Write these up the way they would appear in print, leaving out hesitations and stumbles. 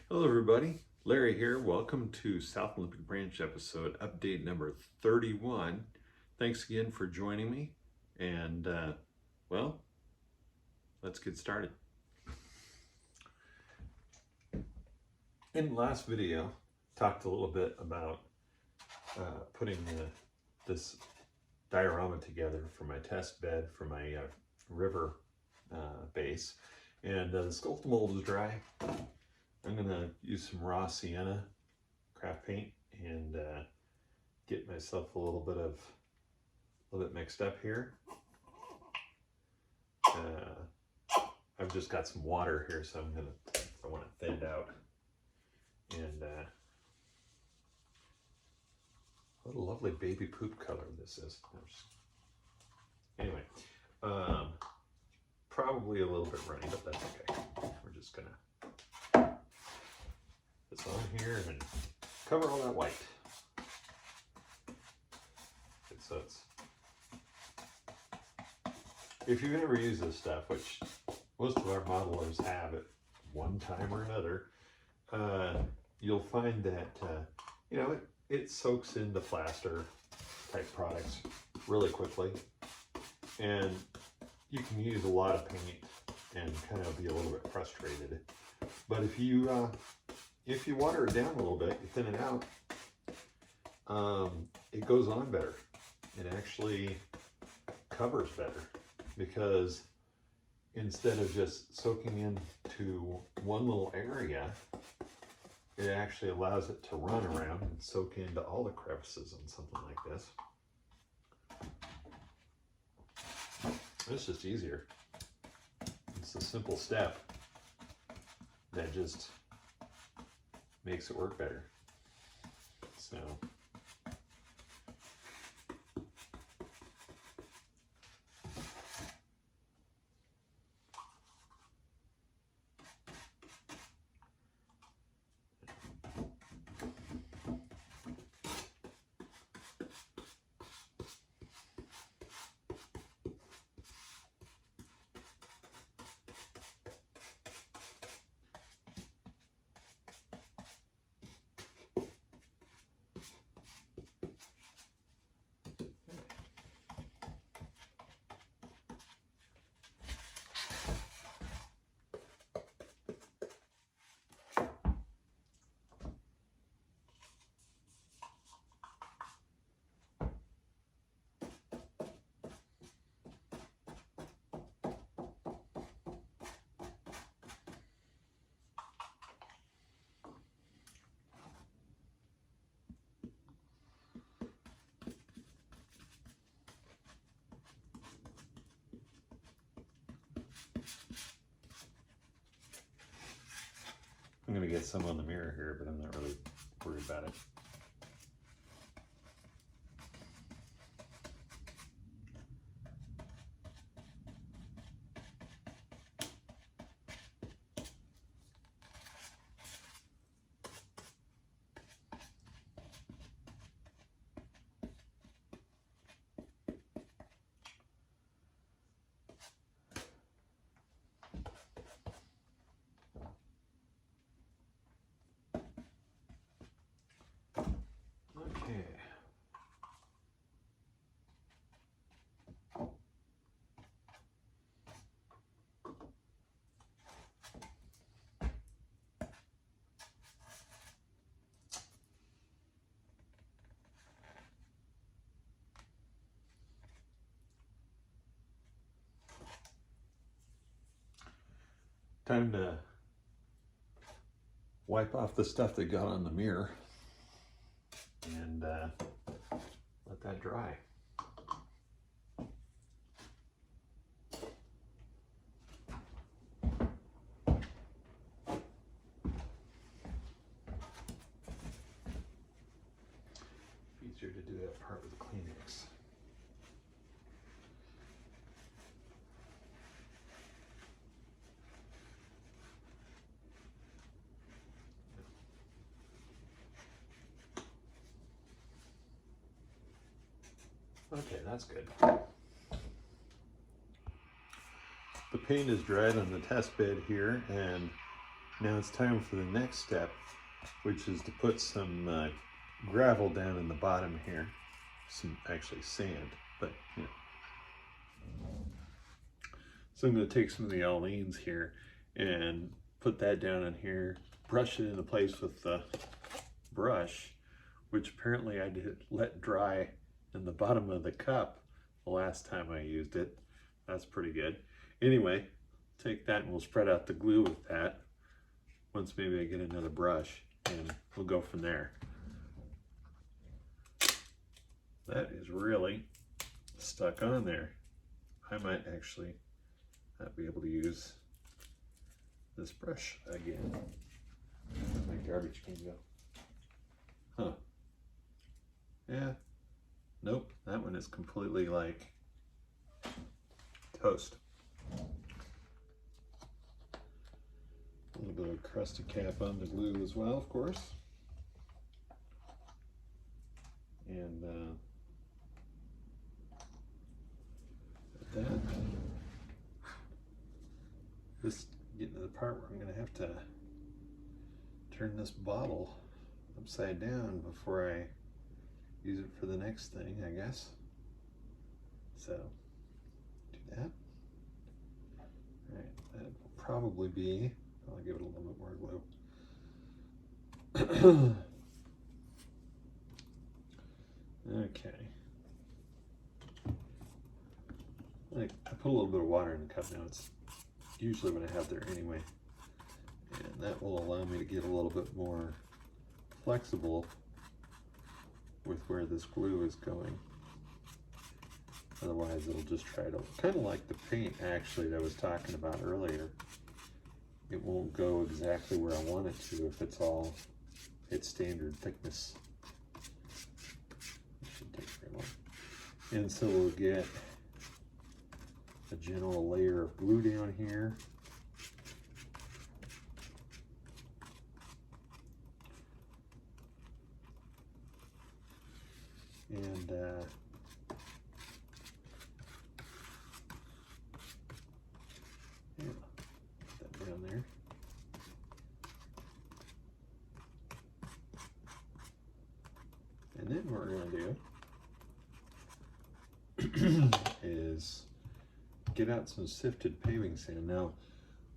Hello everybody, Larry here. Welcome to South Olympic Branch episode update number 31. Thanks again for joining me, and well, let's get started. In the last video, talked a little bit about putting this diorama together for my test bed for my river base, and the sculpt mold is dry. I'm going to use some raw sienna craft paint and get myself a little bit mixed up here. I've just got some water here, so I want it thinned out. And what a lovely baby poop color this is. Anyway, probably a little bit runny, but that's okay. We're just gonna put this on here and cover all that white. So if you've ever used this stuff, which most of our modelers have at one time or another, you'll find that it soaks into plaster type products really quickly, and you can use a lot of paint and kind of be a little bit frustrated. But if you water it down a little bit, you thin it out, it goes on better. It actually covers better, because instead of just soaking into one little area, it actually allows it to run around and soak into all the crevices on something like this. It's just easier. It's a simple step that just makes it work better. So I'm going to get some on the mirror here, but I'm not really worried about it. Okay. Time to wipe off the stuff that got on the mirror and let that dry. Easier to do that part with the Kleenex. Okay, that's good. The paint is dried on the test bed here, and Now it's time for the next step, which is to put some gravel down in the bottom here. Some actually sand, but you know. So I'm going to take some of the olenes here and put that down in here, brush it into place with the brush, which apparently I did let dry in the bottom of the cup the last time I used it. That's pretty good. Anyway, take that and we'll spread out the glue with that once maybe I get another brush, and we'll go from there. That is really stuck on there. I might actually not be able to use this brush again. Where's my garbage can go? Huh. Yeah. Nope, that one is completely like toast. A little bit of crusty cap on the glue as well, of course. And that. This getting to the part where I'm going to have to turn this bottle upside down before I use it for the next thing, I guess. So, do that. All right, that will probably be, I'll give it a little bit more glue. Okay. I put a little bit of water in the cup now. It's usually what I have there anyway. And that will allow me to get a little bit more flexible with where this glue is going. Otherwise it'll just try to, kind of like the paint actually that I was talking about earlier. It won't go exactly where I want it to if it's all its standard thickness. It shouldn't take very long. And so we'll get a general layer of glue down here. And yeah, put that down there. And then what we're going to do is get out some sifted paving sand. Now,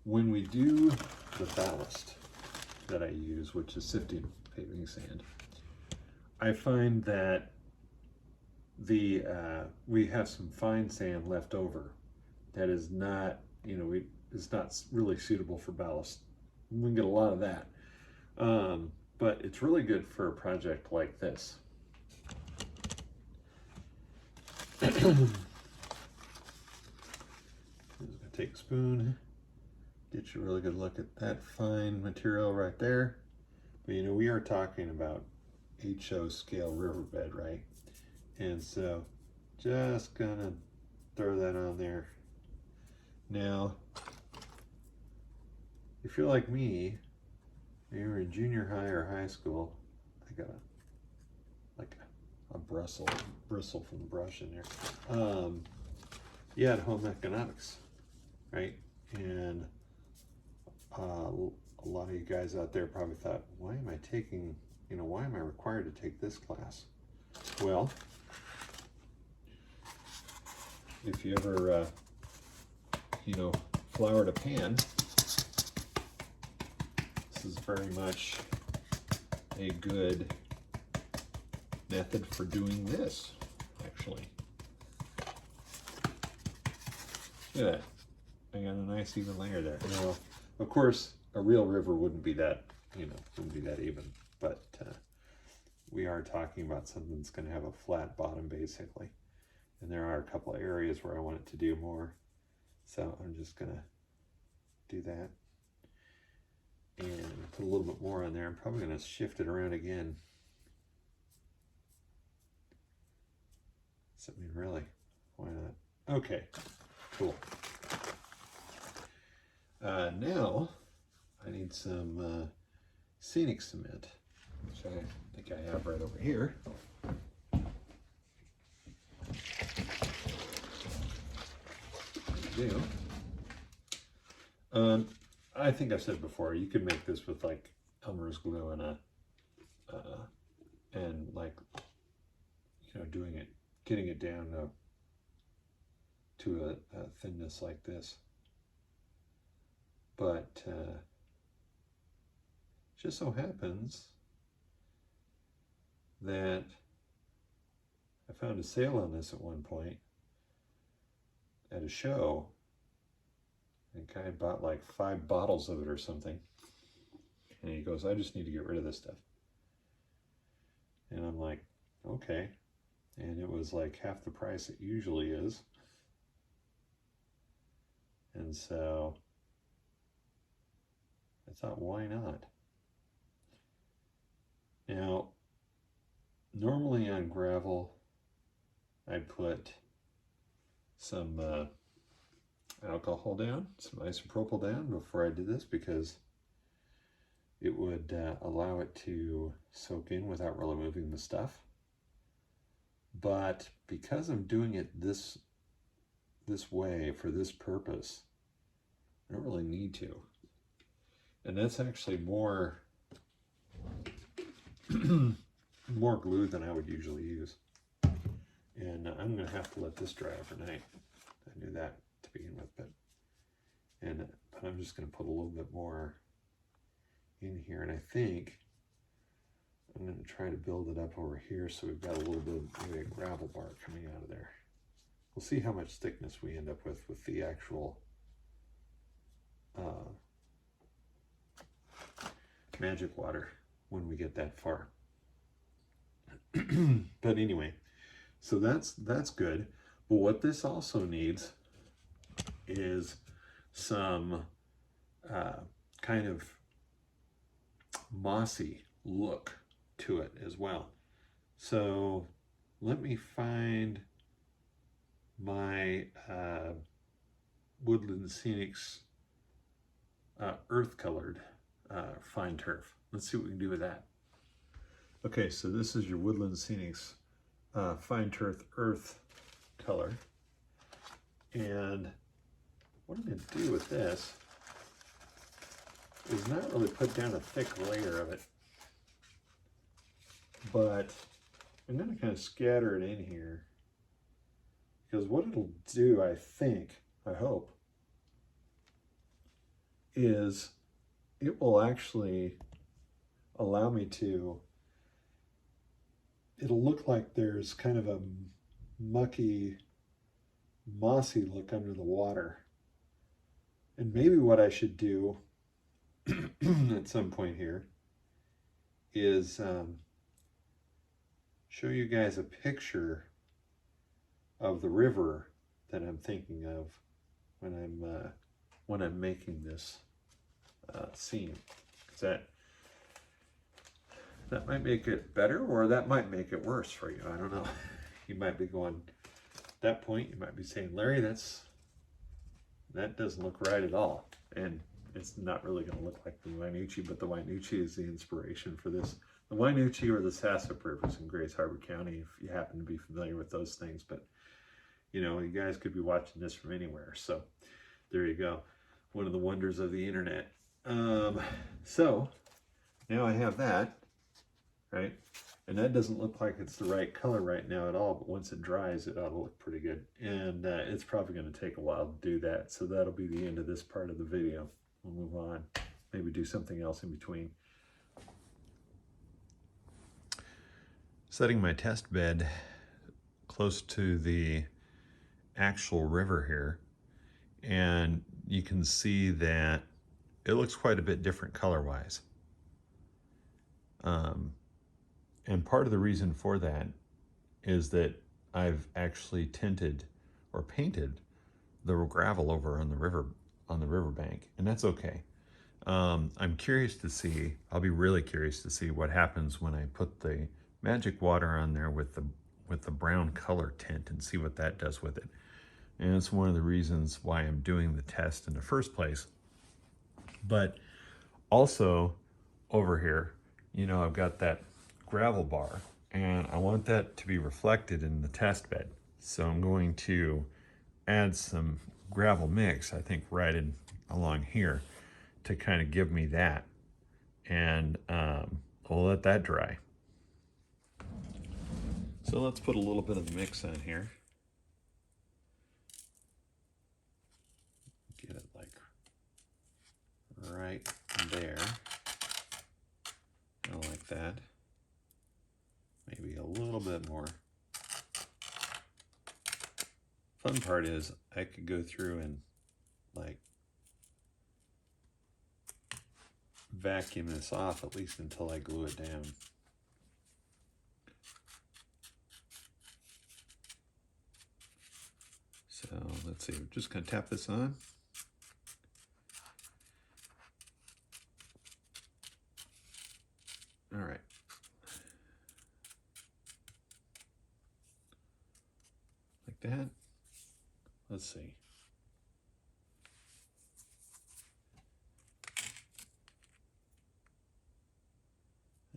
when we do the ballast that I use, which is sifted paving sand, I find that we have some fine sand left over that is not, you know, it's not really suitable for ballast. We can get a lot of that, but it's really good for a project like this. Take a spoon, get you a really good look at that fine material right there. But you know, we are talking about HO scale riverbed, right? And so just gonna throw that on there. Now, if you're like me, you're in junior high or high school, I got a bristle from the brush in there. You had home economics, right? And a lot of you guys out there probably thought, why am I taking, you know, why am I required to take this class? Well, if you ever, you know, floured a pan, this is very much a good method for doing this, actually. Look at that. I got a nice even layer there. Now, of course, a real river wouldn't be that, you know, wouldn't be that even, but we are talking about something that's going to have a flat bottom, basically. And there are a couple of areas where I want it to do more. So I'm just going to do that. And put a little bit more on there. I'm probably going to shift it around again. I mean, really, why not? Okay, cool. Now, I need some Scenic Cement, which I think I have right over here. I do. I think I've said before, you could make this with like Elmer's glue and like, you know, getting it down to a thinness like this. But just so happens that I found a sale on this at one point at a show. And the guy bought like 5 bottles of it or something. And he goes, I just need to get rid of this stuff. And I'm like, okay. And it was like half the price it usually is. And so I thought, why not? Now, normally on gravel, I'd put some alcohol down, some isopropyl down before I did this, because it would allow it to soak in without really moving the stuff. But because I'm doing it this way for this purpose, I don't really need to. And that's actually more more glue than I would usually use. And I'm going to have to let this dry overnight. I knew that to begin with, but I'm just going to put a little bit more in here, and I think I'm going to try to build it up over here so we've got a little bit of maybe a gravel bar coming out of there. We'll see how much thickness we end up with the actual magic water when we get that far. But anyway, so that's good. But what this also needs is some kind of mossy look to it as well. So let me find my Woodland Scenics earth colored fine turf. Let's see what we can do with that. Okay, so this is your Woodland Scenics fine turf earth color. And what I'm going to do with this is not really put down a thick layer of it, but I'm going to kind of scatter it in here, because what it'll do, I hope, is it will actually allow me to, it'll look like there's kind of a mucky, mossy look under the water. And maybe what I should do at some point here is show you guys a picture of the river that I'm thinking of when I'm making this scene. 'Cause that might make it better, or that might make it worse for you. I don't know. You might be going, at that point, you might be saying, Larry, that doesn't look right at all. And it's not really going to look like the Wainucci, but the Wainucci is the inspiration for this. The Wainucci or the Sassafras Rivers in Grays Harbor County, if you happen to be familiar with those things. But, you know, you guys could be watching this from anywhere. So there you go. One of the wonders of the internet. So now I have that, right? And that doesn't look like it's the right color right now at all, but once it dries, it ought to look pretty good. And it's probably going to take a while to do that. So that'll be the end of this part of the video. We'll move on, maybe do something else in between. Setting my test bed close to the actual river here. And you can see that it looks quite a bit different color-wise. And part of the reason for that is that I've actually tinted or painted the gravel over on the riverbank, and that's okay. I'm curious to see, I'll be really curious to see what happens when I put the magic water on there with the brown color tint and see what that does with it. And it's one of the reasons why I'm doing the test in the first place. But also over here, you know, I've got that gravel bar, and I want that to be reflected in the test bed. So I'm going to add some gravel mix, I think right in along here, to kind of give me that. And we'll let that dry. So let's put a little bit of the mix on here. Get it like right there. I like that. Maybe a little bit more. Fun part is I could go through and like vacuum this off at least until I glue it down. So let's see, we're just gonna tap this on. All right. Like that. Let's see.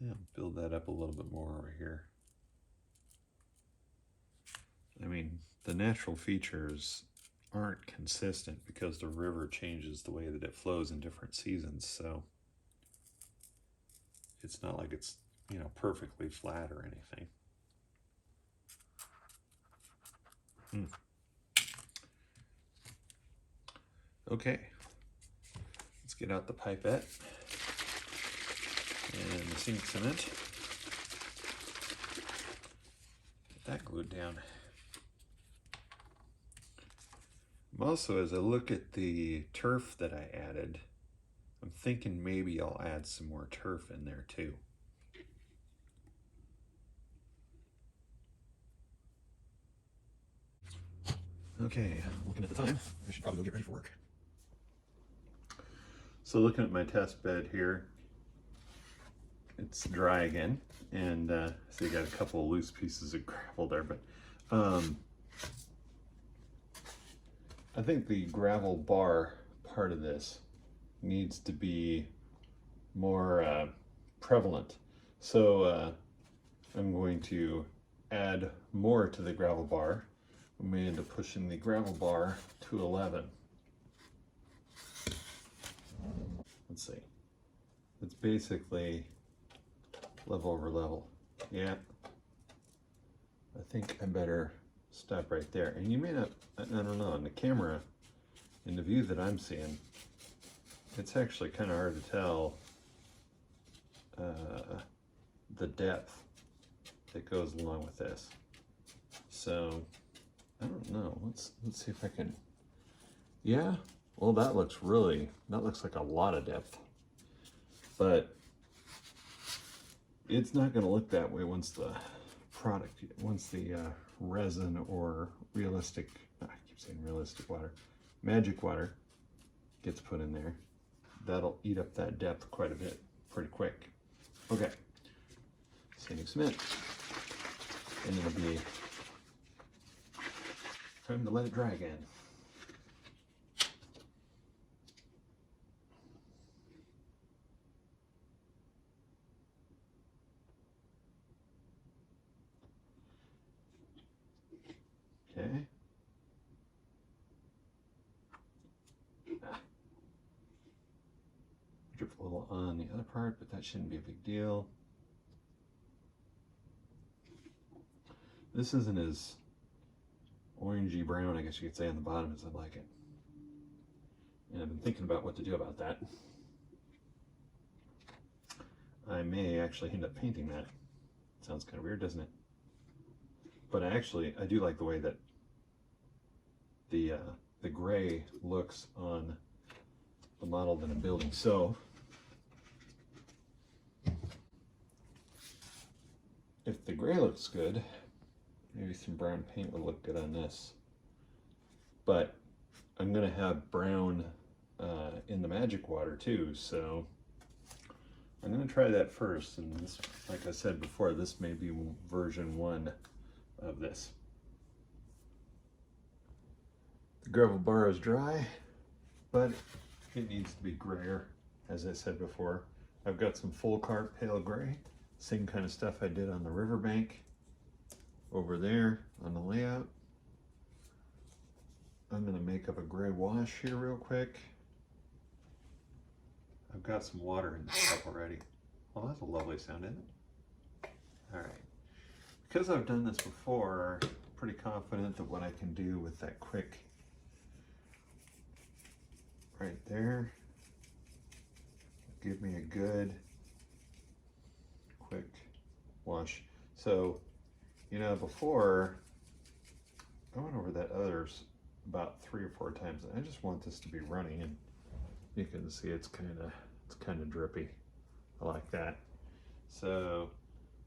Yeah, build that up a little bit more over here. I mean, the natural features aren't consistent because the river changes the way that it flows in different seasons, so it's not like it's, you know, perfectly flat or anything. Okay, let's get out the pipette and the Scenic Cement. Get that glued down. Also, as I look at the turf that I added, I'm thinking maybe I'll add some more turf in there too. Okay, looking at the time, I should probably go get ready for work. So looking at my test bed here, it's dry again, and so you got a couple of loose pieces of gravel there, but I think the gravel bar part of this needs to be more prevalent. So I'm going to add more to the gravel bar. We may end up pushing the gravel bar to 11. Let's see. It's basically level over level. Yeah. I think I better stop right there. And you may not, I don't know, on the camera, in the view that I'm seeing, it's actually kind of hard to tell the depth that goes along with this. So I don't know. Let's see if I can. Yeah. Well, that looks like a lot of depth. But it's not going to look that way once the resin or realistic, I keep saying realistic water, magic water gets put in there. That'll eat up that depth quite a bit, pretty quick. Okay. Scenic Cement. And it'll be time to let it dry again. Okay. Drip a little on the other part, but that shouldn't be a big deal. This isn't as orangey brown, I guess you could say, on the bottom as I'd like it. And I've been thinking about what to do about that. I may actually end up painting that. Sounds kind of weird, doesn't it? But I do like the way that the gray looks on the model that I'm building. So if the gray looks good, maybe some brown paint would look good on this. But I'm gonna have brown in the magic water too, so I'm gonna try that first. And this, like I said before, this may be version 1 of this. The gravel bar is dry, but it needs to be grayer, as I said before. I've got some full cart pale gray, same kind of stuff I did on the riverbank over there on the layout. I'm gonna make up a gray wash here real quick. I've got some water in this cup already. Well, that's a lovely sound, isn't it? All right. Because I've done this before, I'm pretty confident that what I can do with that quick right there, give me a good quick wash. So, you know, before I went over that others about 3 or 4 times. I just want this to be running, and you can see it's kind of drippy. I like that. So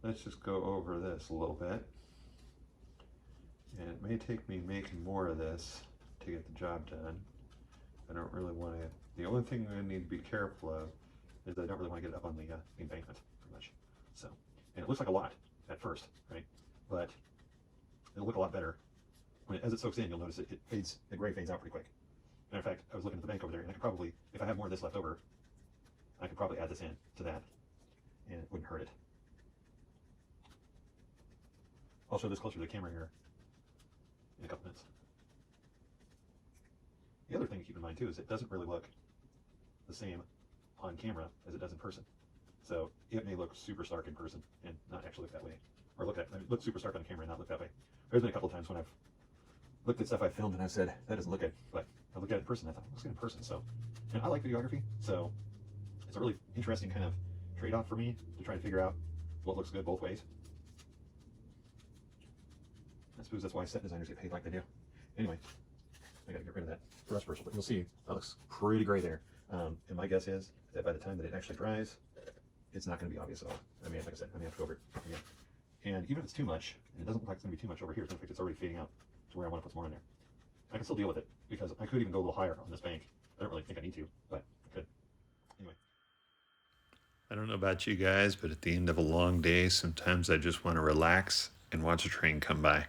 let's just go over this a little bit. And it may take me making more of this to get the job done. I don't really want to, the only thing I need to be careful of is I don't really want to get it up on the embankment too much. So, and it looks like a lot at first, right? But it'll look a lot better. As it soaks in, you'll notice the gray fades out pretty quick. Matter of fact, I was looking at the bank over there, and I could probably, if I have more of this left over, I could probably add this in to that, and it wouldn't hurt it. I'll show this closer to the camera here in a couple minutes. The other thing to keep in mind too is it doesn't really look the same on camera as it does in person. So it may look super stark in person and not actually look that way, or look super stark on camera and not look that way. There's been a couple of times when I've looked at stuff I filmed and I've said that doesn't look good, but I look at it in person, I thought it looks good in person. So, and I like videography, so it's a really interesting kind of trade-off for me to try to figure out what looks good both ways. I suppose that's why set designers get paid like they do. Anyway, I gotta get rid of that brush bristle, but you'll see that looks pretty gray there. And my guess is that by the time that it actually dries, it's not going to be obvious at all. I mean, like I said, I may have to go over it again. And even if it's too much, and it doesn't look like it's going to be too much over here, it's like it's already fading out to where I want to put some more in there. I can still deal with it because I could even go a little higher on this bank. I don't really think I need to, but I could. Anyway. I don't know about you guys, but at the end of a long day, sometimes I just want to relax and watch a train come by.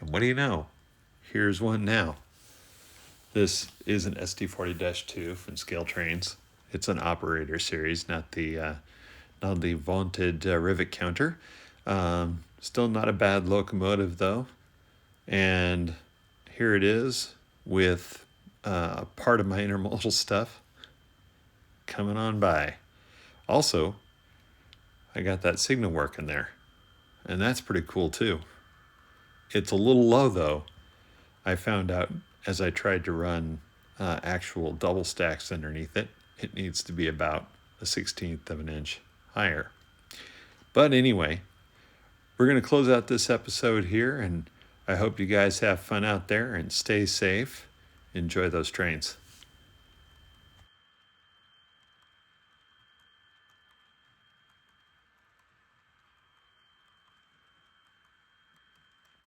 And what do you know? Here's one now. This is an SD40-2 from Scale Trains. It's an operator series, not the vaunted rivet counter. Still not a bad locomotive though. And here it is with part of my intermodal stuff coming on by. Also, I got that signal working there, and that's pretty cool too. It's a little low though. I found out as I tried to run actual double stacks underneath it, it needs to be about a 1/16 of an inch higher. But anyway, we're going to close out this episode here, and I hope you guys have fun out there and stay safe. Enjoy those trains.